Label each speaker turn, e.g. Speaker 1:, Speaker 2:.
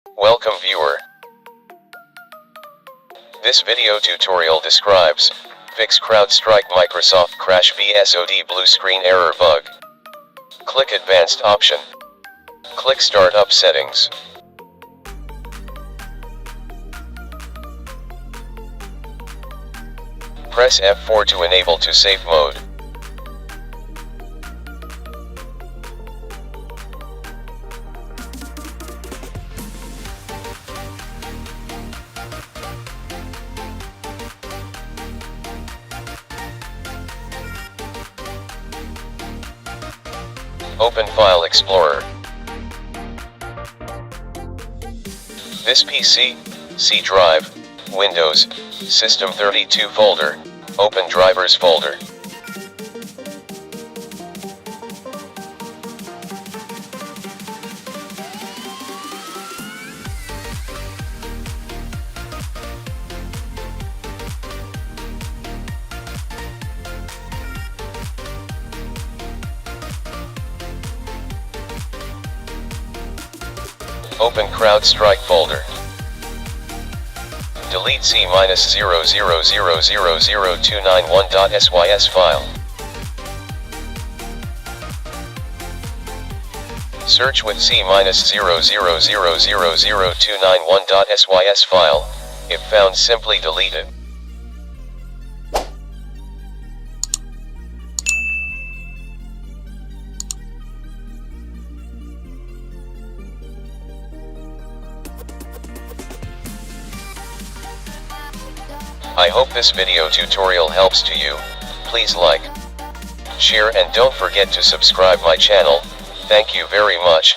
Speaker 1: Welcome viewer. This video tutorial describes fix CrowdStrike Microsoft Crash BSOD blue screen error bug. Click Advanced option. Click Startup Settings. Press F4 to enable to safe mode. Open File Explorer. This PC, C drive, Windows, System 32 folder, open drivers folder. Open CrowdStrike folder. Delete C-000000291.sys file. Search with C-000000291.sys file. If found, simply delete it. I hope this video tutorial helps to you. Please like, share and don't forget to subscribe my channel. Thank you very much.